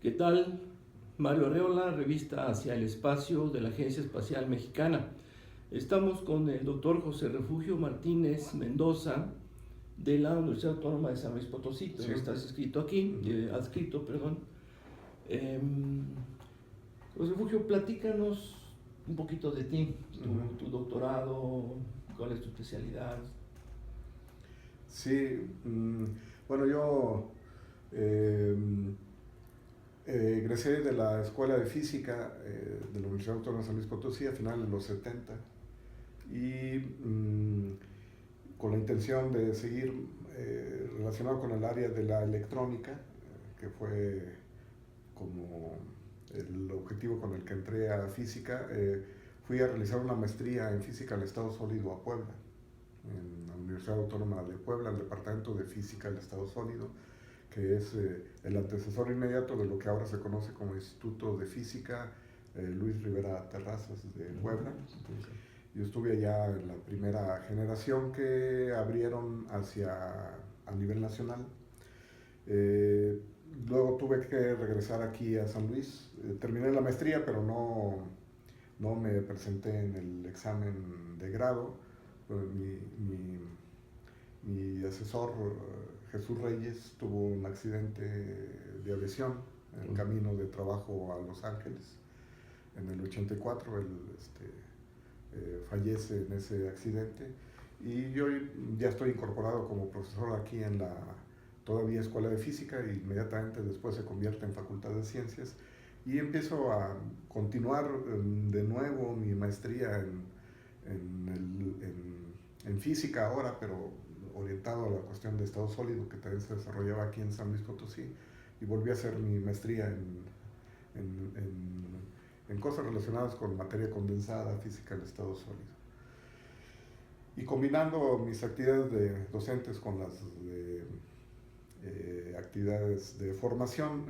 ¿Qué tal? Mario Arreola, revista Hacia el Espacio de la Agencia Espacial Mexicana. Estamos con el doctor José Refugio Martínez Mendoza de la Universidad Autónoma de San Luis Potosí. Sí. Estás escrito aquí, adscrito, perdón. José Refugio, platícanos un poquito de ti, tu doctorado, cuál es tu especialidad. Sí, bueno, yo egresé de la Escuela de Física de la Universidad Autónoma de San Luis Potosí a finales de los 70 y con la intención de seguir relacionado con el área de la electrónica, que fue como el objetivo con el que entré a física. Fui a realizar una maestría en física del estado sólido a Puebla, en la Universidad Autónoma de Puebla, el Departamento de Física del Estado Sólido, que es el antecesor inmediato de lo que ahora se conoce como Instituto de Física Luis Rivera Terrazas de Puebla. Yo estuve allá en la primera generación que abrieron a nivel nacional. Luego tuve que regresar aquí a San Luis. Terminé la maestría, pero no me presenté en el examen de grado. Mi asesor, Jesús Reyes, tuvo un accidente de aviación en camino de trabajo a Los Ángeles en el 84. Él fallece en ese accidente y yo ya estoy incorporado como profesor aquí en la todavía Escuela de Física, e inmediatamente después se convierte en Facultad de Ciencias y empiezo a continuar de nuevo mi maestría en física ahora, pero orientado a la cuestión de estado sólido, que también se desarrollaba aquí en San Luis Potosí, y volví a hacer mi maestría en cosas relacionadas con materia condensada, física del estado sólido. Y combinando mis actividades de docentes con las actividades de formación,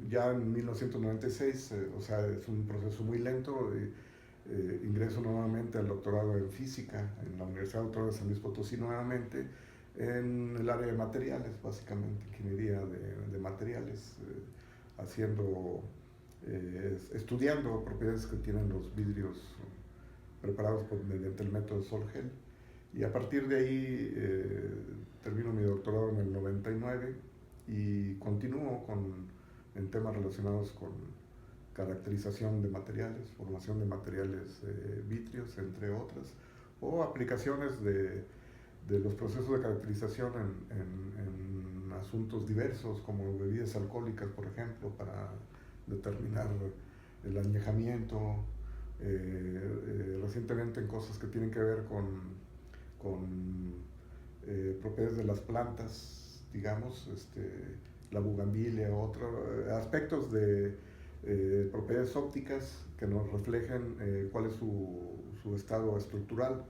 ya en 1996, o sea, es un proceso muy lento, ingreso nuevamente al doctorado en física en la Universidad Autónoma de San Luis Potosí nuevamente, en el área de materiales, básicamente, ingeniería de materiales, estudiando propiedades que tienen los vidrios preparados mediante el método Sol-Gel. Y a partir de ahí termino mi doctorado en el 99 y continúo en temas relacionados con caracterización de materiales, formación de materiales vítreos, entre otras, o aplicaciones de los procesos de caracterización en asuntos diversos, como bebidas alcohólicas, por ejemplo, para determinar el añejamiento, recientemente en cosas que tienen que ver con propiedades de las plantas, digamos, la bugambilia, otros aspectos de propiedades ópticas que nos reflejen cuál es su estado estructural,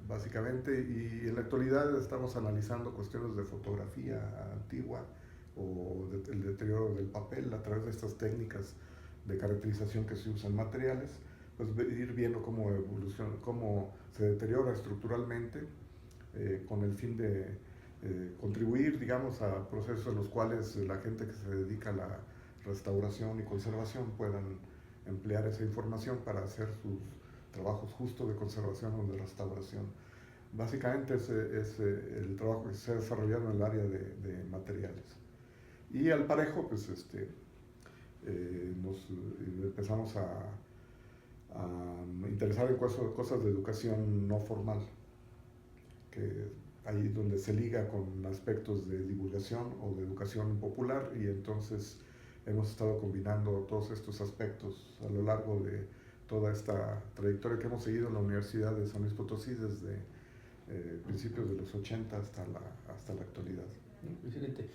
básicamente. Y en la actualidad estamos analizando cuestiones de fotografía antigua o el deterioro del papel a través de estas técnicas de caracterización que se usan en materiales, pues ir viendo cómo evoluciona, cómo se deteriora estructuralmente, con el fin de contribuir, digamos, a procesos en los cuales la gente que se dedica a la restauración y conservación puedan emplear esa información para hacer sus trabajos justos de conservación o de restauración. Básicamente es el trabajo que se ha desarrollado en el área de materiales. Y al parejo, pues nos empezamos a interesar en cosas de educación no formal, que ahí es donde se liga con aspectos de divulgación o de educación popular, y entonces hemos estado combinando todos estos aspectos a lo largo de toda esta trayectoria que hemos seguido en la Universidad de San Luis Potosí desde principios de los 80 hasta la actualidad. Excelente.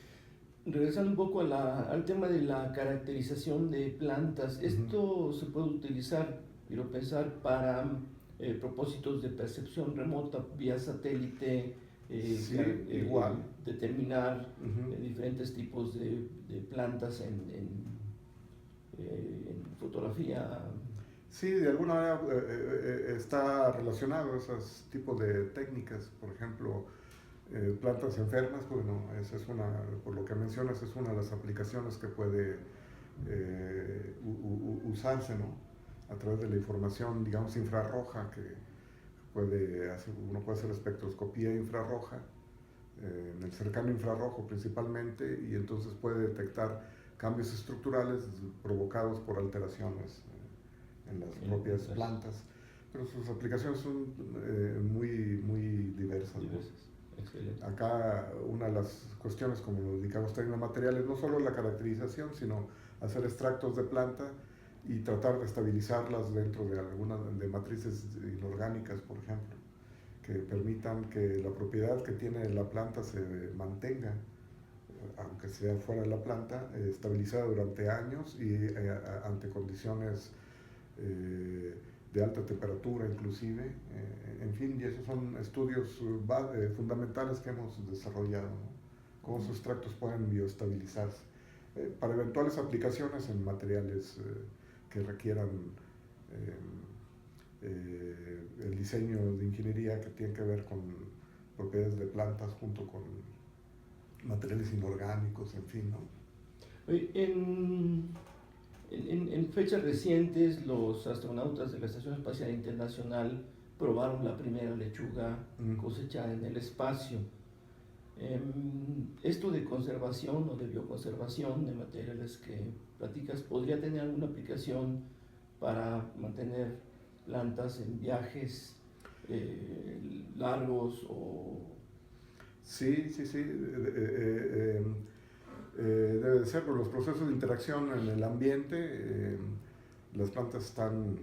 Regresando un poco al tema de la caracterización de plantas, ¿esto se puede utilizar, quiero pensar, para propósitos de percepción remota vía satélite? Sí, igual. Determinar diferentes tipos de plantas en fotografía. Sí, de alguna manera está relacionado esos tipos de técnicas. Por ejemplo, plantas enfermas, bueno, esa es una, por lo que mencionas, es una de las aplicaciones que puede usarse, ¿no? A través de la información, digamos, infrarroja, que uno puede hacer espectroscopía infrarroja, en el cercano infrarrojo principalmente, y entonces puede detectar cambios estructurales provocados por alteraciones en las propias plantas. Pero sus aplicaciones son muy diversas, ¿no? Excelente. Acá una de las cuestiones, como lo dedicamos también a materiales, no solo la caracterización, sino hacer extractos de planta y tratar de estabilizarlas dentro de algunas de matrices inorgánicas, por ejemplo, que permitan que la propiedad que tiene la planta se mantenga, aunque sea fuera de la planta, estabilizada durante años y ante condiciones de alta temperatura inclusive, en fin, y esos son estudios fundamentales que hemos desarrollado, ¿no? Cómo sus extractos pueden bioestabilizarse para eventuales aplicaciones en materiales que requieran el diseño de ingeniería que tiene que ver con propiedades de plantas junto con materiales inorgánicos, en fin, ¿no? En fechas recientes, los astronautas de la Estación Espacial Internacional probaron la primera lechuga cosechada en el espacio. Esto de conservación o de bioconservación de materiales que platicas, ¿podría tener alguna aplicación para mantener plantas en viajes largos o...? Sí. Debe de ser por los procesos de interacción en el ambiente. Las plantas han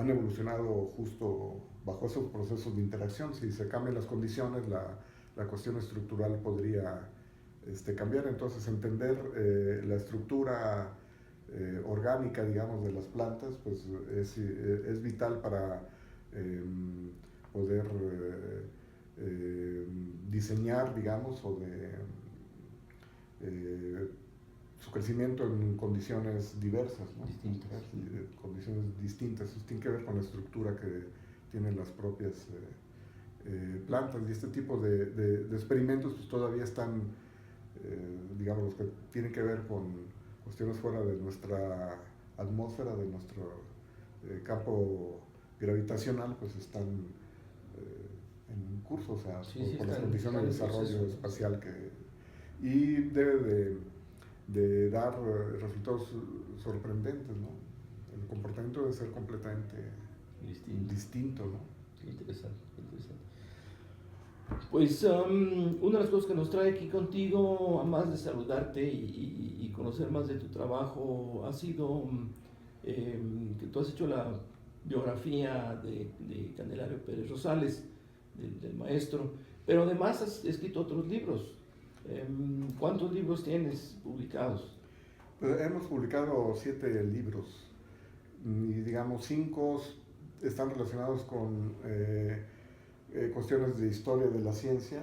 evolucionado justo bajo esos procesos de interacción. Si se cambian las condiciones, la cuestión estructural podría cambiar. Entonces, entender la estructura orgánica, digamos, de las plantas, pues es vital para poder diseñar, digamos, o su crecimiento en condiciones diversas, ¿no? Condiciones distintas. Eso tiene que ver con la estructura que tienen las propias plantas, y este tipo de experimentos pues todavía están, digamos, los que tienen que ver con cuestiones fuera de nuestra atmósfera, de nuestro campo gravitacional, pues están en curso, o sea, por las condiciones de desarrollo espacial y debe de dar resultados sorprendentes, ¿no? El comportamiento debe ser completamente distinto, ¿no? Interesante. Pues una de las cosas que nos trae aquí contigo, además de saludarte y conocer más de tu trabajo, ha sido que tú has hecho la biografía de Candelario Pérez Rosales, del maestro, pero además has escrito otros libros. ¿Cuántos libros tienes publicados? Pues hemos publicado 7 libros y digamos 5 están relacionados con cuestiones de historia de la ciencia,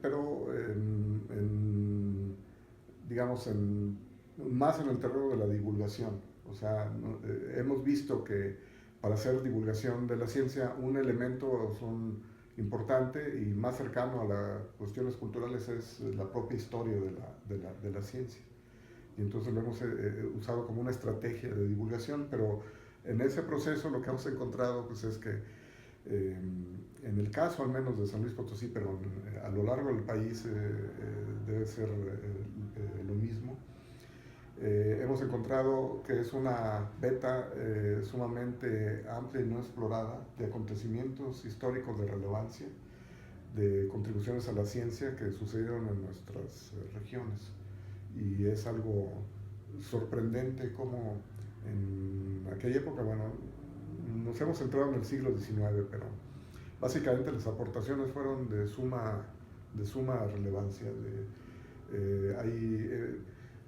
pero digamos más en el terreno de la divulgación. O sea, hemos visto que para hacer divulgación de la ciencia un elemento importante y más cercano a las cuestiones culturales es la propia historia de la ciencia. Y entonces lo hemos usado como una estrategia de divulgación, pero en ese proceso lo que hemos encontrado pues, es que en el caso al menos de San Luis Potosí, pero a lo largo del país debe ser lo mismo, hemos encontrado que es una beta sumamente amplia y no explorada de acontecimientos históricos de relevancia, de contribuciones a la ciencia que sucedieron en nuestras regiones. Y es algo sorprendente como en aquella época, bueno, nos hemos centrado en el siglo XIX, pero básicamente las aportaciones fueron de suma relevancia.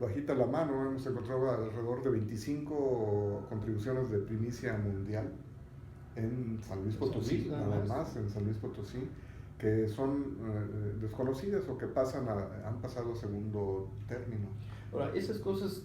Bajita la mano, hemos encontrado alrededor de 25 contribuciones de primicia mundial en San Luis Potosí, nada más en San Luis Potosí, que son desconocidas o que han pasado a segundo término. Ahora, esas cosas,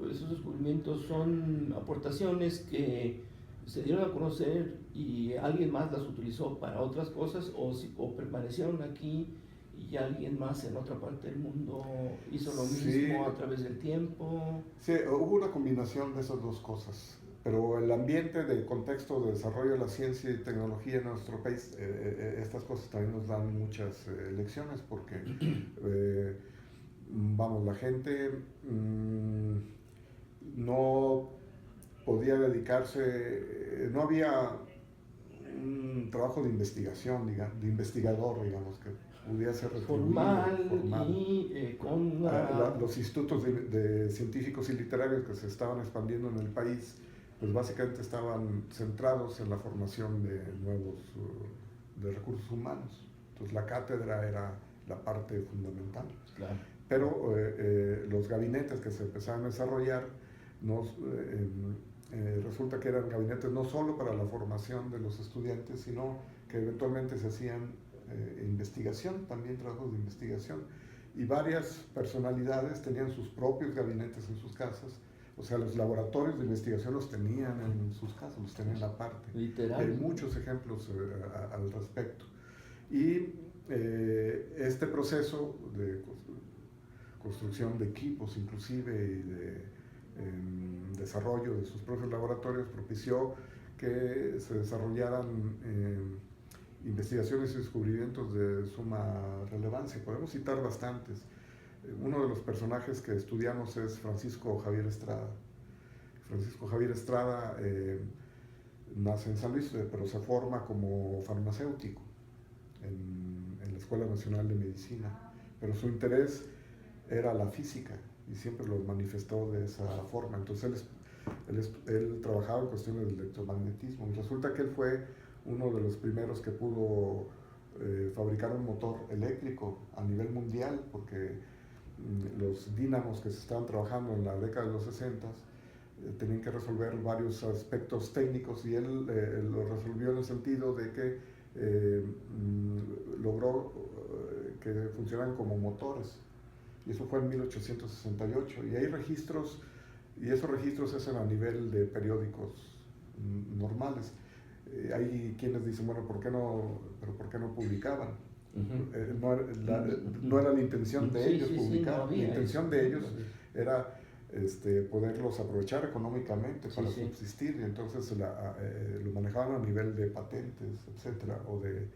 esos descubrimientos son aportaciones que se dieron a conocer y alguien más las utilizó para otras cosas o permanecieron aquí y alguien más en otra parte del mundo hizo lo Sí, mismo a través del tiempo. sí, hubo una combinación de esas dos cosas, pero el ambiente de contexto de desarrollo de la ciencia y tecnología en nuestro país, estas cosas también nos dan muchas lecciones porque, eh, vamos, la gente no podía dedicarse, no había un trabajo de investigación, de investigador, digamos, que pudiera ser retribuido, formal. Y con una... Los institutos de científicos y literarios que se estaban expandiendo en el país, pues básicamente estaban centrados en la formación de nuevos, de recursos humanos. Entonces la cátedra era la parte fundamental. Claro. Pero los gabinetes que se empezaron a desarrollar nos, resulta que eran gabinetes no solo para la formación de los estudiantes, sino que eventualmente se hacían investigación, también trabajos de investigación. Y varias personalidades tenían sus propios gabinetes en sus casas, o sea, los laboratorios de investigación los tenían en sus casas, los tenían aparte. Literal. Hay muchos ejemplos al respecto. Y este proceso de construcción de equipos inclusive y de desarrollo de sus propios laboratorios propició que se desarrollaran investigaciones y descubrimientos de suma relevancia. Podemos citar bastantes. Uno de los personajes que estudiamos es Francisco Javier Estrada. Francisco Javier Estrada nace en San Luis, pero se forma como farmacéutico en la Escuela Nacional de Medicina, pero su interés era la física y siempre lo manifestó de esa forma. Entonces él trabajaba en cuestiones del electromagnetismo y resulta que él fue uno de los primeros que pudo fabricar un motor eléctrico a nivel mundial, porque los dínamos que se estaban trabajando en la década de los 60 tenían que resolver varios aspectos técnicos y él lo resolvió en el sentido de que logró que funcionaran como motores. Y eso fue en 1868. Y hay registros, y esos registros se hacen a nivel de periódicos normales. Hay quienes dicen, bueno, ¿por qué no publicaban? No era la intención de ellos publicar, no la intención de ellos era poderlos aprovechar económicamente para subsistir, y entonces lo manejaban a nivel de patentes, etcétera, o de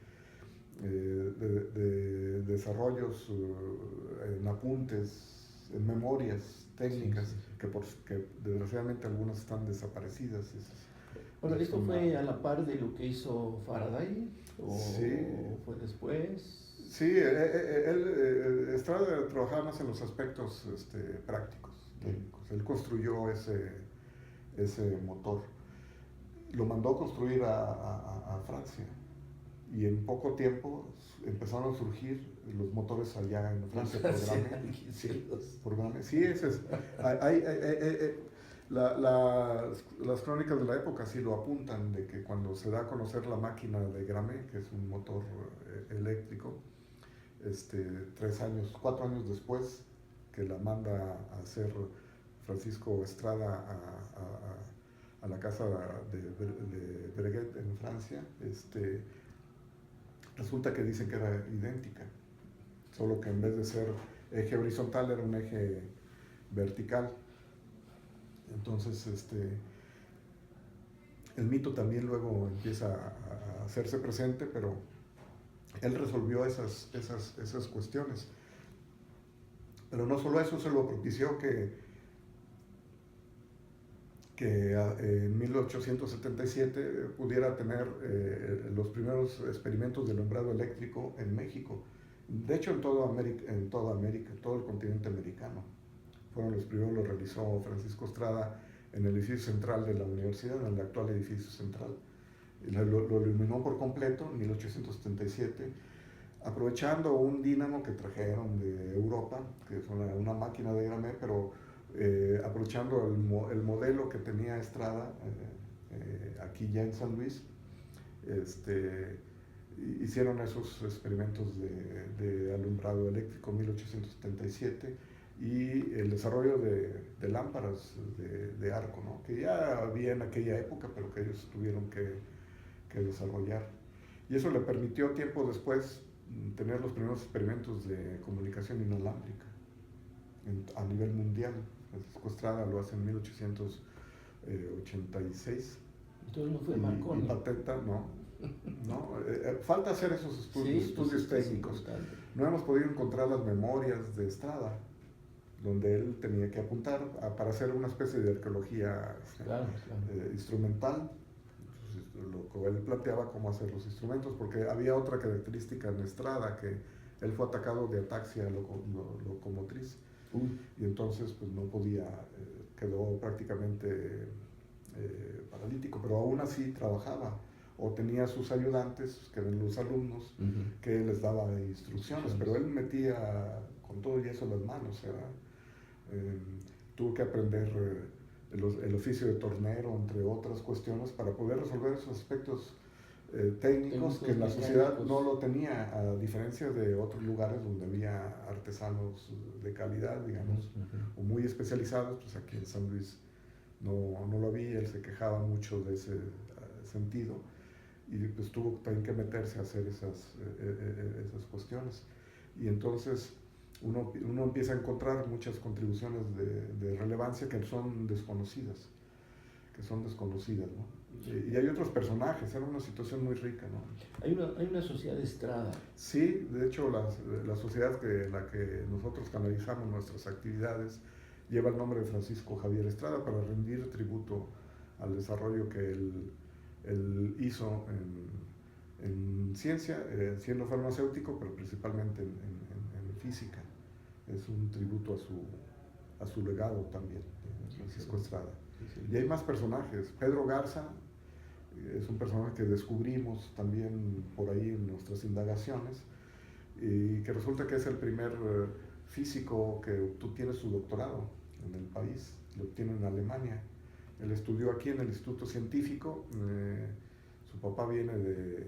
desarrollos en apuntes, en memorias técnicas, que desgraciadamente algunas están desaparecidas. Bueno, ¿esto fue a la par de lo que hizo Faraday o fue después? Sí, Estrada trabajaba más en los aspectos prácticos, técnicos. Él construyó ese motor. Lo mandó a construir a Francia y en poco tiempo empezaron a surgir los motores allá en Francia por Grame. Sí, ese es. Las crónicas de la época sí lo apuntan, de que cuando se da a conocer la máquina de Grame, que es un motor eléctrico, 4 años después que la manda a hacer Francisco Estrada a la casa de Breguet en Francia, resulta que dicen que era idéntica, solo que en vez de ser eje horizontal era un eje vertical. Entonces el mito también luego empieza a hacerse presente, pero él resolvió esas cuestiones. Pero no solo eso, se lo propició que en 1877 pudiera tener los primeros experimentos de alumbrado eléctrico en México. De hecho, en toda América, en todo el continente americano. Fueron los primeros, lo realizó Francisco Estrada en el edificio central de la universidad, en el actual edificio central. Lo iluminó por completo en 1877, aprovechando un dínamo que trajeron de Europa, que es una máquina de Grame, pero aprovechando el modelo que tenía Estrada aquí ya en San Luis. Hicieron esos experimentos de alumbrado eléctrico en 1877 y el desarrollo de lámparas de arco, ¿no? Que ya había en aquella época, pero que ellos tuvieron que desarrollar. Y eso le permitió tiempo después tener los primeros experimentos de comunicación inalámbrica a nivel mundial. Francisco Estrada lo hace en 1886. Entonces no fue Marconi. Y patenta, falta hacer esos estudios, Sí, estudios técnicos. No hemos podido encontrar las memorias de Estrada, donde él tenía que apuntar para hacer una especie de arqueología instrumental. Entonces, él planteaba cómo hacer los instrumentos, porque había otra característica en Estrada, que él fue atacado de ataxia locomotriz. Y entonces pues no podía, quedó prácticamente paralítico, pero aún así trabajaba, o tenía sus ayudantes, que eran los alumnos, que les daba instrucciones, pero él metía con todo y eso las manos, tuvo que aprender el oficio de tornero, entre otras cuestiones, para poder resolver esos aspectos técnicos que la sociedad no lo tenía, a diferencia de otros lugares donde había artesanos de calidad, digamos, o muy especializados. Pues aquí en San Luis no lo había. Él se quejaba mucho de ese sentido, y pues tuvo también que meterse a hacer esas cuestiones. Y entonces uno empieza a encontrar muchas contribuciones de relevancia que son desconocidas, ¿no? Y hay otros personajes. Era una situación muy rica, ¿no? Hay una sociedad Estrada. Sí, de hecho la sociedad en la que nosotros canalizamos nuestras actividades lleva el nombre de Francisco Javier Estrada, para rendir tributo al desarrollo que él hizo en ciencia, siendo farmacéutico, pero principalmente en física. Es un tributo a su legado también, Francisco Estrada. Y hay más personajes. Pedro Garza es un personaje que descubrimos también por ahí en nuestras indagaciones, y que resulta que es el primer físico que obtiene su doctorado en el país. Lo obtiene en Alemania. Él estudió aquí en el Instituto Científico. Su papá viene de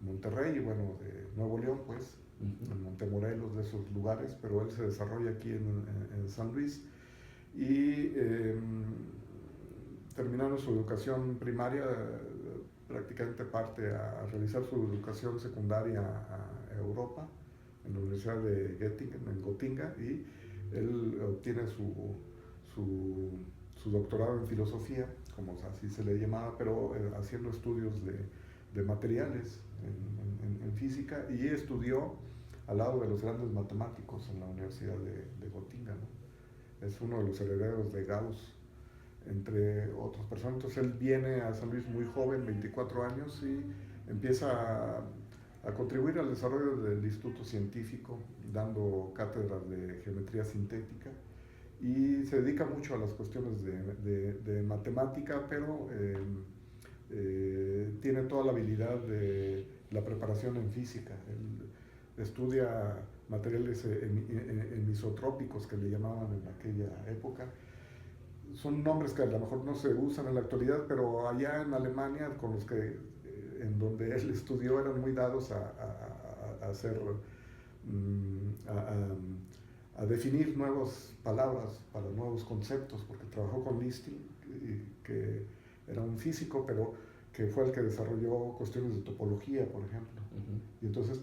Monterrey, bueno, de Nuevo León, pues, en Montemorelos, de esos lugares, pero él se desarrolla aquí en San Luis. Y terminando su educación primaria, prácticamente parte a realizar su educación secundaria a Europa, en la Universidad de Göttingen, en Gotinga, y él obtiene su doctorado en filosofía, como así se le llamaba, pero haciendo estudios de materiales en física, y estudió al lado de los grandes matemáticos en la Universidad de Gotinga, ¿no? Es uno de los herederos de Gauss, entre otras personas. Entonces él viene a San Luis muy joven, 24 años, y empieza a contribuir al desarrollo del Instituto Científico, dando cátedras de geometría sintética, y se dedica mucho a las cuestiones de matemática, pero tiene toda la habilidad de la preparación en física. Él estudia materiales emisotrópicos, que le llamaban en aquella época. Son nombres que a lo mejor no se usan en la actualidad, pero allá en Alemania, en donde él estudió, eran muy dados a hacer, a definir nuevas palabras para nuevos conceptos, porque trabajó con Listing, que era un físico, pero que fue el que desarrolló cuestiones de topología, por ejemplo. Y entonces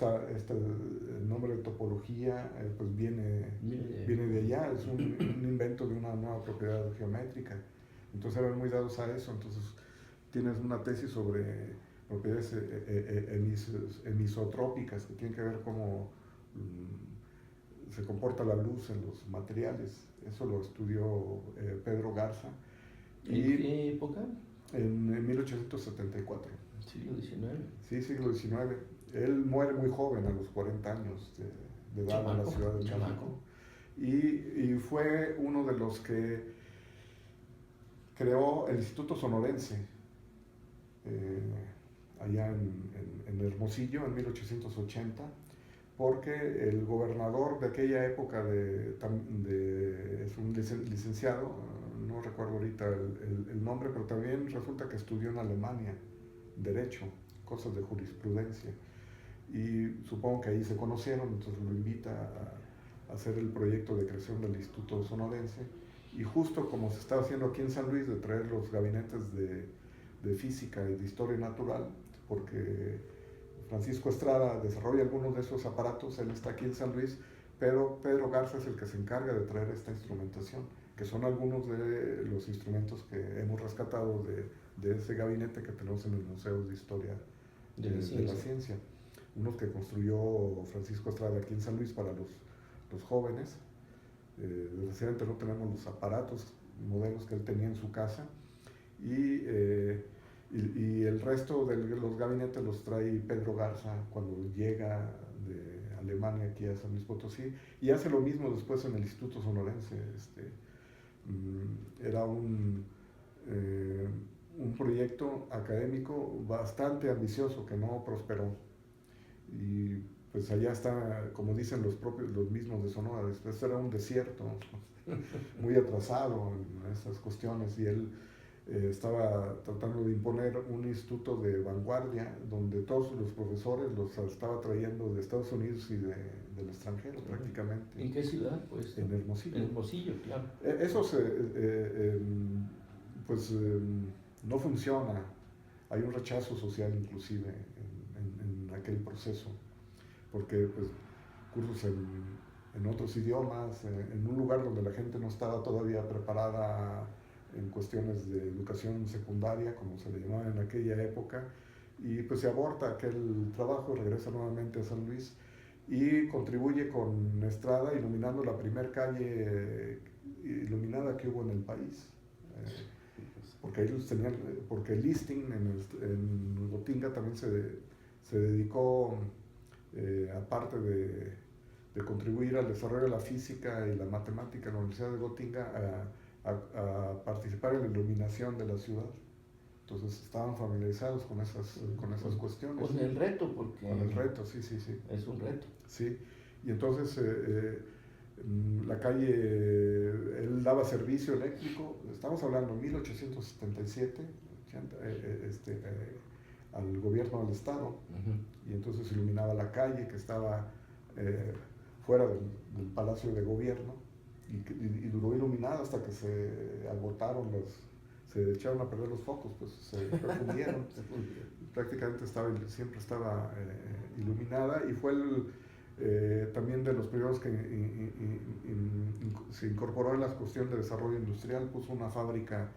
el nombre de topología pues viene de allá. Es un invento de una nueva propiedad geométrica. Entonces eran muy dados a eso. Entonces tienes una tesis sobre propiedades emisotrópicas, que tienen que ver cómo se comporta la luz en los materiales. Eso lo estudió Pedro Garza. ¿En qué época? En 1874. Siglo XIX. Sí, siglo XIX. Él muere muy joven, a los 40 años de edad, en la Ciudad de México. Y fue uno de los que creó el Instituto Sonorense, allá en Hermosillo, en 1880, porque el gobernador de aquella época es un licenciado, no recuerdo ahorita el nombre, pero también resulta que estudió en Alemania Derecho, cosas de jurisprudencia, y supongo que ahí se conocieron. Entonces lo invita a hacer el proyecto de creación del Instituto Sonorense, y justo como se estaba haciendo aquí en San Luis, de traer los gabinetes de física y de historia natural, porque Francisco Estrada desarrolla algunos de esos aparatos, él está aquí en San Luis, pero Pedro Garza es el que se encarga de traer esta instrumentación, que son algunos de los instrumentos que hemos rescatado de ese gabinete que tenemos en el Museo de Historia de la Ciencia. Unos que construyó Francisco Estrada aquí en San Luis para los jóvenes. Desgraciadamente no tenemos los aparatos, modelos que él tenía en su casa, y el resto de los gabinetes los trae Pedro Garza cuando llega de Alemania aquí a San Luis Potosí, y hace lo mismo después en el Instituto Sonorense. Era un proyecto académico bastante ambicioso que no prosperó, y pues allá está, como dicen los mismos de Sonora, después era un desierto muy atrasado en estas cuestiones, y él estaba tratando de imponer un instituto de vanguardia donde todos los profesores los estaba trayendo de Estados Unidos y del extranjero prácticamente. ¿En qué ciudad? Pues en Hermosillo. En Hermosillo, claro. Eso no funciona. Hay un rechazo social inclusive en aquel proceso, porque pues, cursos en otros idiomas, en un lugar donde la gente no estaba todavía preparada en cuestiones de educación secundaria, como se le llamaba en aquella época, y pues se aborta aquel trabajo, regresa nuevamente a San Luis y contribuye con Estrada iluminando la primer calle iluminada que hubo en el país. Porque ellos tenían, porque Listing en Gotinga también se dedicó, aparte de contribuir al desarrollo de la física y la matemática en la Universidad de Gotinga, a participar en la iluminación de la ciudad. Entonces estaban familiarizados con esas cuestiones. Con el reto, porque... Con el reto, sí. Es un reto. Sí, y entonces la calle, él daba servicio eléctrico, estamos hablando de 1877, al gobierno del estado, y entonces iluminaba la calle que estaba fuera del Palacio de Gobierno, y duró iluminada hasta que se agotaron se echaron a perder los focos, pues se fundieron. Prácticamente siempre estaba iluminada, y fue también de los primeros que se incorporó en la cuestión de desarrollo industrial. Puso una fábrica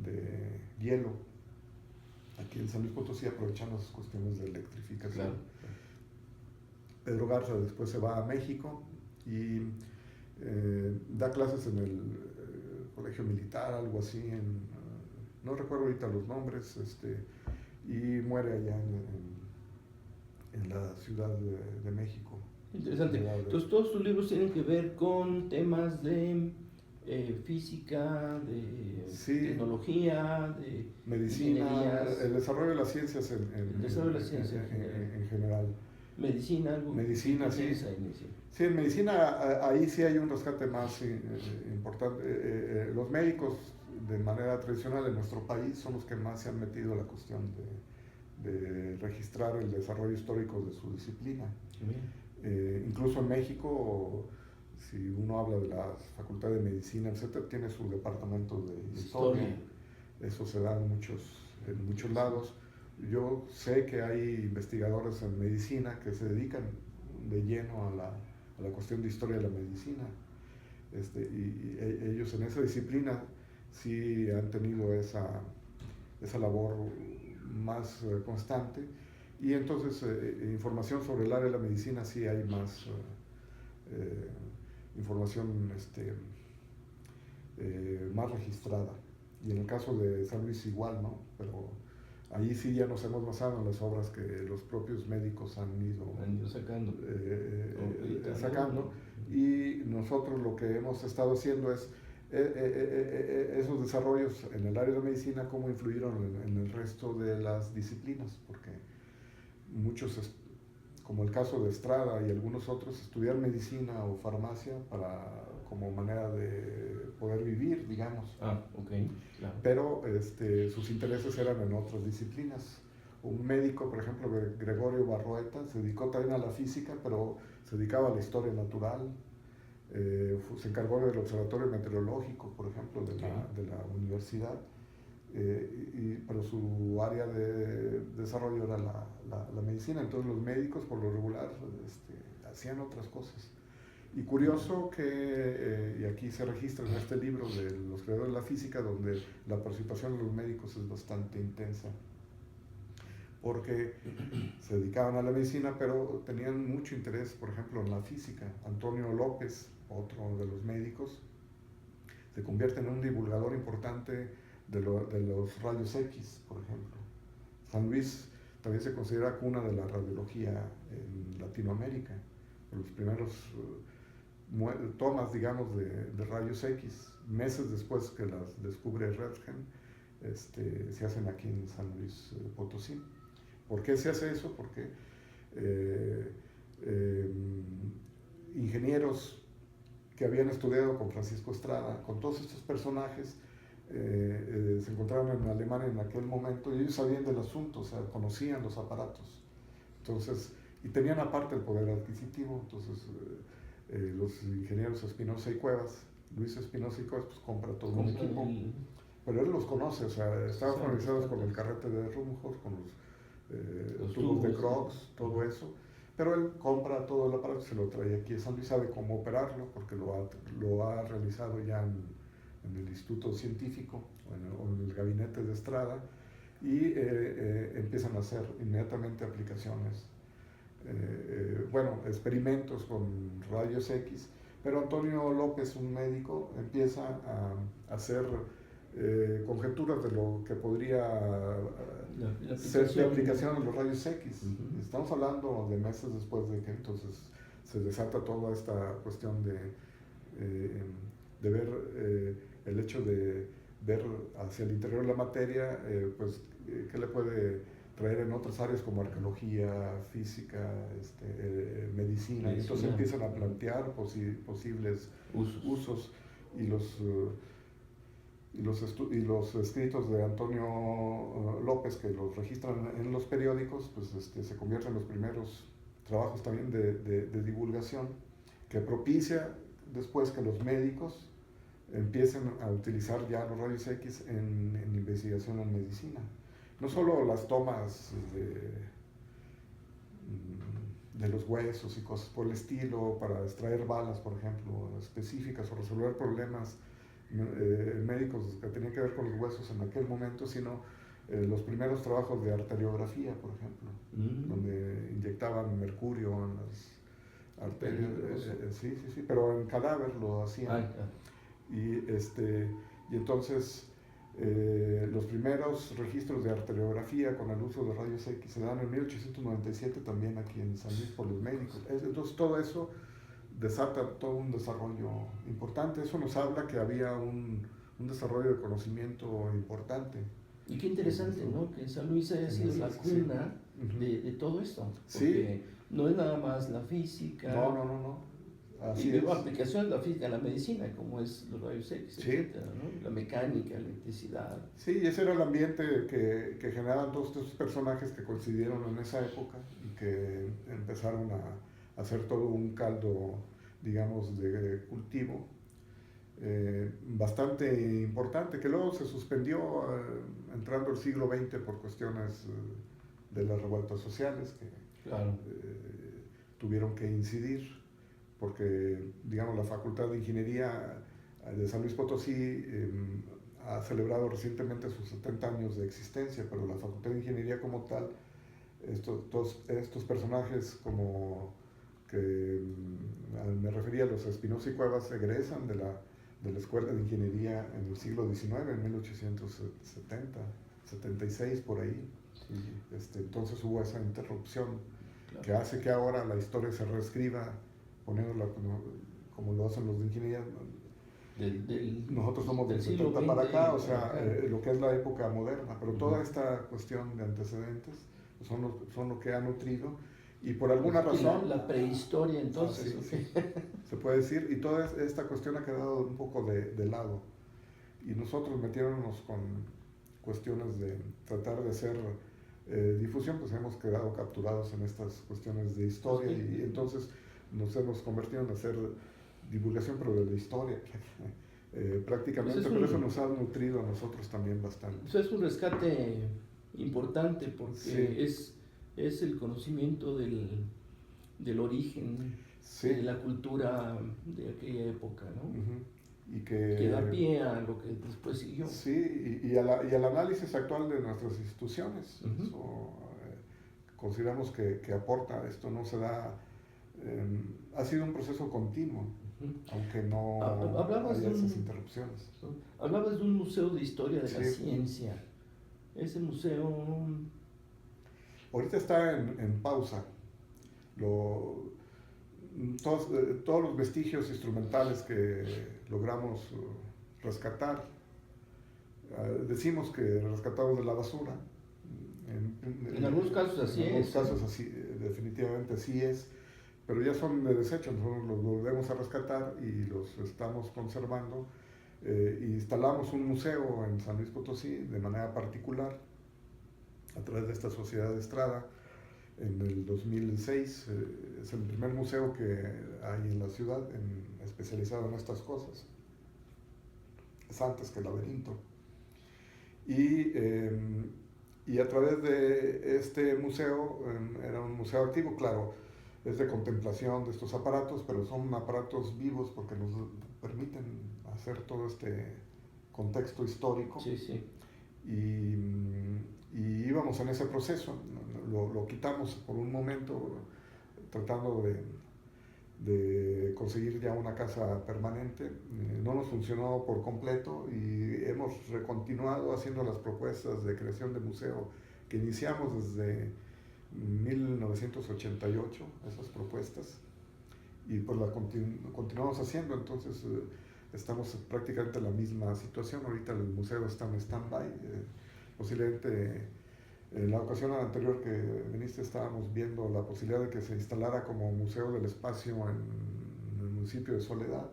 de hielo aquí en San Luis Potosí, aprovechando esas cuestiones de electrificación. Claro. Pedro Garza después se va a México y da clases en el colegio militar, algo así, no recuerdo ahorita los nombres, y muere allá en la Ciudad de México. Interesante. Entonces todos tus libros tienen que ver con temas de física, de tecnología, de medicina, el desarrollo de las ciencias en general. Medicina, algo. Medicina, sí. Sí, en medicina ahí sí hay un rescate más importante. Los médicos de manera tradicional en nuestro país son los que más se han metido a la cuestión de registrar el desarrollo histórico de su disciplina. Incluso en México, si uno habla de la Facultad de Medicina, etc., tiene su departamento de historia. Eso se da en muchos lados. Yo sé que hay investigadores en medicina que se dedican de lleno a la cuestión de historia de la medicina. Y ellos en esa disciplina sí han tenido esa labor más constante, y entonces información sobre el área de la medicina sí hay más información más registrada, y en el caso de San Luis igual, ¿no? Pero ahí sí ya nos hemos basado en las obras que los propios médicos han ido sacando, y nosotros lo que hemos estado haciendo es esos desarrollos en el área de medicina, cómo influyeron en el resto de las disciplinas, porque muchos, como el caso de Estrada y algunos otros, estudiar medicina o farmacia como manera de poder vivir, digamos. Claro. Pero sus intereses eran en otras disciplinas. Un médico, por ejemplo, Gregorio Barrueta, se dedicó también a la física, pero se dedicaba a la historia natural. Se encargó del observatorio meteorológico, por ejemplo, de la universidad. pero su área de desarrollo era la medicina. Entonces los médicos por lo regular hacían otras cosas. Y curioso que, y aquí se registra en este libro de los creadores de la física, donde la participación de los médicos es bastante intensa, porque se dedicaban a la medicina, pero tenían mucho interés, por ejemplo, en la física. Antonio López, otro de los médicos, se convierte en un divulgador importante de los rayos X, por ejemplo. San Luis también se considera cuna de la radiología en Latinoamérica. Los primeros tomas, digamos, de rayos X, meses después que las descubre Röntgen, se hacen aquí en San Luis Potosí. ¿Por qué se hace eso? Porque ingenieros que habían estudiado con Francisco Estrada, con todos estos personajes, se encontraron en Alemania en aquel momento y ellos sabían del asunto, o sea, conocían los aparatos. Entonces, y tenían aparte el poder adquisitivo. Entonces, los ingenieros Espinosa y Cuevas, Luis Espinosa y Cuevas, pues compra todo un equipo, pero él los conoce, o sea, estaban familiarizados con el carrete de Rumhor, con los tubos de Crocs, todo eso, pero él compra todo el aparato, se lo trae aquí a San Luis, sabe cómo operarlo, porque lo ha realizado ya en el Instituto Científico o en el gabinete de Estrada, y empiezan a hacer inmediatamente aplicaciones, experimentos con rayos X, pero Antonio López, un médico, empieza a hacer conjeturas de lo que podría ser de aplicación de los rayos X. Estamos hablando de meses después de que entonces se desata toda esta cuestión de ver el hecho de ver hacia el interior de la materia, qué le puede traer en otras áreas como arqueología, física, medicina. Y entonces empiezan a plantear posibles usos, y los escritos de Antonio López, que los registran en los periódicos, pues se convierten en los primeros trabajos también de divulgación, que propicia después que los médicos empiecen a utilizar ya los rayos X en investigación en medicina. No solo las tomas de los huesos y cosas por el estilo, para extraer balas, por ejemplo, específicas, o resolver problemas médicos que tenían que ver con los huesos en aquel momento, sino los primeros trabajos de arteriografía, por ejemplo, donde inyectaban mercurio en las arterias, sí, pero en cadáver lo hacían. Y entonces los primeros registros de arteriografía con el uso de rayos X se dan en 1897 también aquí en San Luis por los médicos. Entonces todo eso desata todo un desarrollo importante. Eso nos habla que había un desarrollo de conocimiento importante. Y qué interesante, ¿no? Que San Luis haya sido la cuna de todo esto. Porque no es nada más la física. No. Así y luego aplicación de la física a la medicina, como es los rayos X, etcétera, ¿no? La mecánica, la electricidad. Sí, y ese era el ambiente que generaban todos estos personajes que coincidieron en esa época y que empezaron a hacer todo un caldo, digamos, de cultivo bastante importante, que luego se suspendió entrando el siglo XX por cuestiones de las revueltas sociales que tuvieron que incidir, porque, digamos, la Facultad de Ingeniería de San Luis Potosí ha celebrado recientemente sus 70 años de existencia, pero la Facultad de Ingeniería como tal, estos personajes como que me refería a los Espinosa y Cuevas, egresan de la Escuela de Ingeniería en el siglo XIX, en 1870, 76 por ahí. Entonces hubo esa interrupción que hace que ahora la historia se reescriba, poniéndola como lo hacen los de ingeniería. Nosotros somos del 70 para acá, o sea, lo que es la época moderna, pero toda esta cuestión de antecedentes son lo que ha nutrido, y por alguna razón... La prehistoria, entonces. Sí, se puede decir, y toda esta cuestión ha quedado un poco de lado, y nosotros metiéndonos con cuestiones de tratar de hacer difusión, pues hemos quedado capturados en estas cuestiones de historia, y entonces nos hemos convertido en hacer divulgación, pero de la historia. prácticamente, Pues pero eso nos ha nutrido a nosotros también bastante. Pues es un rescate importante porque Sí. es el conocimiento del origen Sí. de la cultura de aquella época, ¿no? Uh-huh. Y Que da pie a lo que después siguió. Sí, y al análisis actual de nuestras instituciones. Uh-huh. Eso, consideramos que aporta, esto no se da, ha sido un proceso continuo, uh-huh, aunque no haya esas interrupciones. Hablabas de un museo de historia de la Sí. ciencia. Ese museo... Ahorita está en pausa. Todos los vestigios instrumentales que logramos rescatar, decimos que rescatamos de la basura. En algunos casos así es. En algunos casos así, definitivamente así es, pero ya son de desecho, nosotros los volvemos a rescatar y los estamos conservando. Instalamos un museo en San Luis Potosí de manera particular a través de esta sociedad de Estrada en el 2006. Es el primer museo que hay en la ciudad especializado en estas cosas. Es antes que el laberinto. Y a través de este museo, era un museo activo, claro, es de contemplación de estos aparatos, pero son aparatos vivos porque nos permiten hacer todo este contexto histórico. Sí, sí. Y íbamos en ese proceso, lo quitamos por un momento, tratando de conseguir ya una casa permanente. No nos funcionó por completo y hemos continuado haciendo las propuestas de creación de museo que iniciamos desde 1988, esas propuestas, y pues las continuamos haciendo. Entonces estamos prácticamente en la misma situación. Ahorita el museo está en stand-by. Posiblemente en la ocasión anterior que viniste estábamos viendo la posibilidad de que se instalara como museo del espacio en el municipio de Soledad.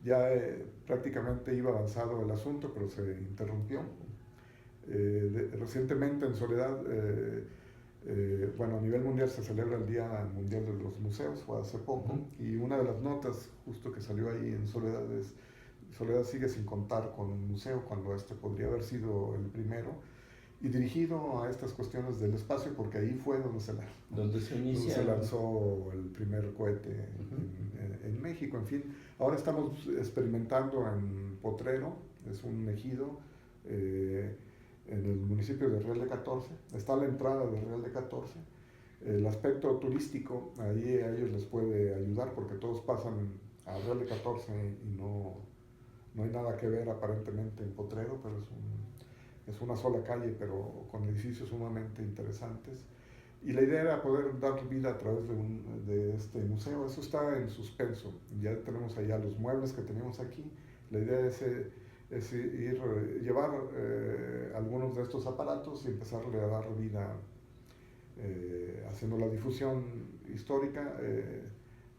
Ya prácticamente iba avanzado el asunto, pero se interrumpió. Recientemente en Soledad, bueno, a nivel mundial se celebra el Día Mundial de los Museos, fue hace poco, y una de las notas justo que salió ahí en Soledad es: Soledad sigue sin contar con un museo, cuando este podría haber sido el primero, y dirigido a estas cuestiones del espacio, porque ahí fue donde se lanzó el primer cohete en México. En fin, ahora estamos experimentando en Potrero, es un ejido en el municipio de Real de 14, está a la entrada de Real de 14. El aspecto turístico ahí a ellos les puede ayudar porque todos pasan a Real de 14 y no hay nada que ver aparentemente en Potrero, pero es una sola calle, pero con edificios sumamente interesantes. Y la idea era poder dar vida a través de este museo. Eso está en suspenso. Ya tenemos allá los muebles que tenemos aquí. La idea es llevar algunos de estos aparatos y empezarle a dar vida, haciendo la difusión histórica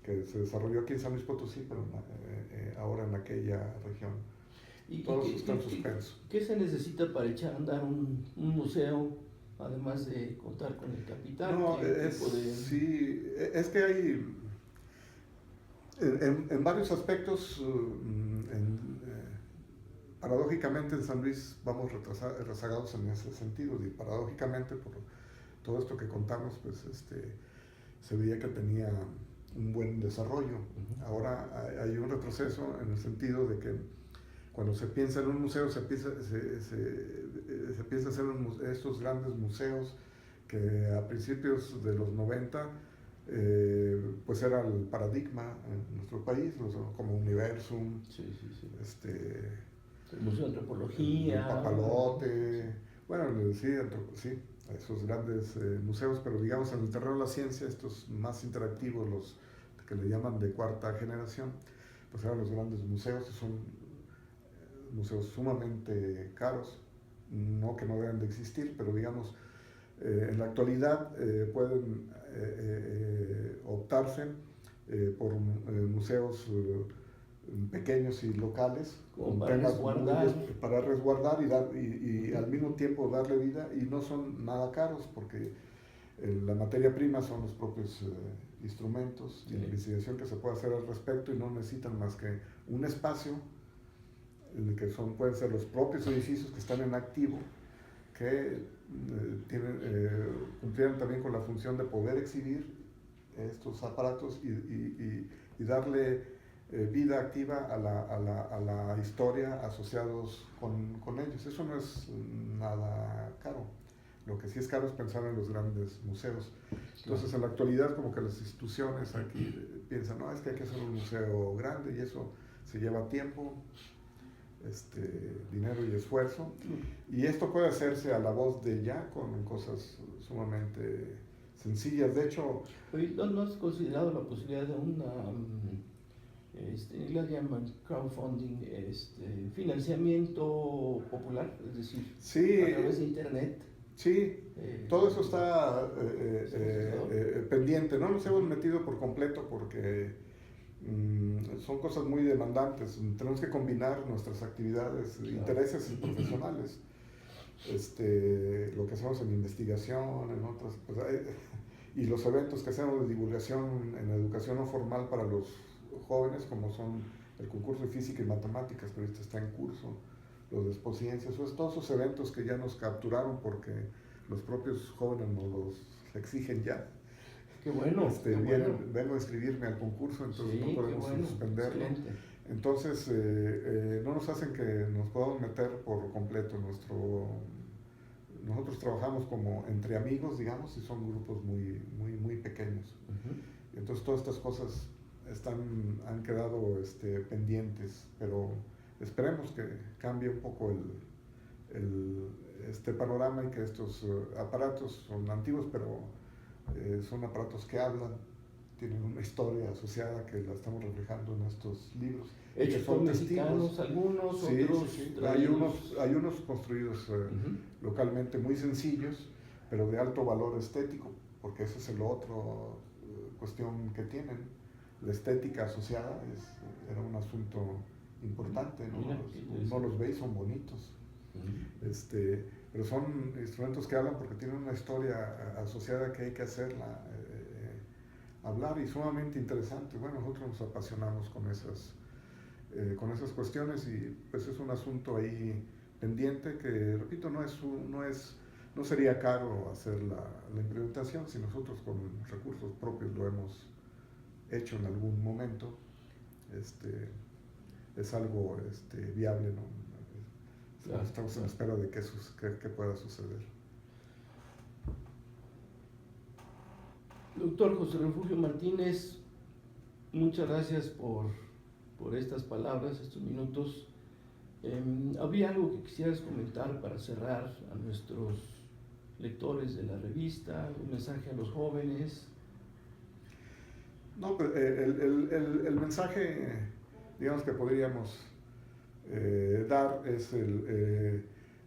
que se desarrolló aquí en San Luis Potosí, pero ahora en aquella región. Todos están suspensos. ¿Qué se necesita para echar a andar un museo, además de contar con el capital? No, sí, es que hay, en varios aspectos, paradójicamente en San Luis vamos rezagados en ese sentido, y paradójicamente por todo esto que contamos, pues se veía que tenía un buen desarrollo. Ahora hay un retroceso en el sentido de que cuando se piensa en un museo, se piensa hacer estos grandes museos que a principios de los 90 pues era el paradigma en nuestro país, como Universum, el Museo de Antropología, el Papalote, bueno, sí, esos grandes museos, pero digamos en el terreno de la ciencia, estos más interactivos, los que le llaman de cuarta generación, pues eran los grandes museos, son museos sumamente caros, no que no deben de existir, pero digamos, en la actualidad pueden optarse por museos pequeños y locales, con temas para resguardar y al mismo tiempo darle vida, y no son nada caros porque la materia prima son los propios instrumentos y la investigación que se puede hacer al respecto, y no necesitan más que un espacio pueden ser los propios edificios que están en activo, que cumplieran también con la función de poder exhibir estos aparatos y darle vida activa a la historia asociados con ellos. Eso no es nada caro. Lo que sí es caro es pensar en los grandes museos. Entonces, en la actualidad, como que las instituciones aquí piensan, no, es que hay que hacer un museo grande y eso se lleva tiempo, dinero y esfuerzo. Y esto puede hacerse a la voz de ya con cosas sumamente sencillas. De hecho, ¿no has considerado la posibilidad de una, la llaman crowdfunding, financiamiento popular, es decir, sí, a través de internet? Sí, todo eso está pendiente. No nos hemos metido por completo porque son cosas muy demandantes. Tenemos que combinar nuestras actividades, intereses profesionales, lo que hacemos en investigación, en otras, pues, y los eventos que hacemos de divulgación en educación no formal para los jóvenes, como son el concurso de física y matemáticas, que ahorita está en curso, los de Expociencias, todos esos eventos que ya nos capturaron porque los propios jóvenes nos los exigen ya. Qué bueno. Vengo a inscribirme al concurso, entonces no podemos suspenderlo. Excelente. Entonces, no nos hacen que nos podamos meter por completo. Nosotros trabajamos como entre amigos, digamos, y son grupos muy, muy, muy pequeños. Uh-huh. Entonces, todas estas cosas han quedado pendientes, pero esperemos que cambie un poco este panorama y que estos aparatos son antiguos, pero son aparatos que hablan, tienen una historia asociada que la estamos reflejando en estos libros. Hechos por mexicanos, algunos, sí, otros. Sí, sí. Hay unos construidos localmente muy sencillos, pero de alto valor estético, porque ese es el otro cuestión que tienen. La estética asociada era un asunto importante, ¿no? Mira, no los veis, son bonitos. Pero son instrumentos que hablan porque tienen una historia asociada que hay que hacerla hablar, y sumamente interesante. Bueno, nosotros nos apasionamos con esas cuestiones, y pues es un asunto ahí pendiente que, repito, no sería caro hacer la implementación si nosotros con recursos propios lo hemos hecho en algún momento. Es algo viable, ¿no? Claro, estamos en espera de que pueda suceder. Doctor José Refugio Martínez, muchas gracias por estas palabras, estos minutos. ¿Habría algo que quisieras comentar para cerrar a nuestros lectores de la revista? ¿Un mensaje a los jóvenes? No, pues, el mensaje, digamos, que podríamos dar es el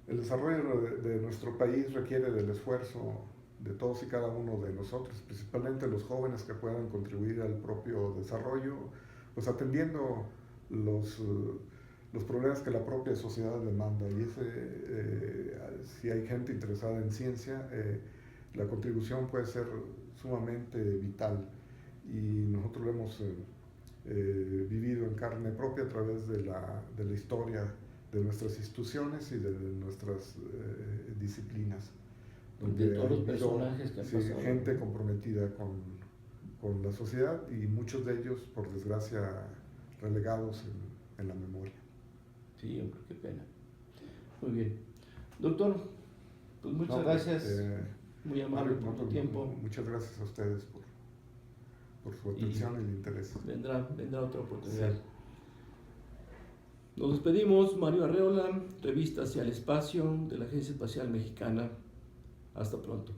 desarrollo de nuestro país requiere del esfuerzo de todos y cada uno de nosotros, principalmente los jóvenes, que puedan contribuir al propio desarrollo, pues atendiendo los problemas que la propia sociedad demanda. Y si hay gente interesada en ciencia, la contribución puede ser sumamente vital, y nosotros lo hemos vivido en carne propia a través de la historia de nuestras instituciones y de nuestras disciplinas, donde todos los personajes que han pasado, gente comprometida con la sociedad, y muchos de ellos, por desgracia, relegados en la memoria. Sí, hombre, qué pena. Muy bien. Doctor, pues muchas gracias. Muy amable por tu tiempo. Muchas gracias a ustedes por su atención y el interés. Vendrá otra oportunidad. Sí. Nos despedimos. Mario Arreola, Revista Hacia el Espacio, de la Agencia Espacial Mexicana. Hasta pronto.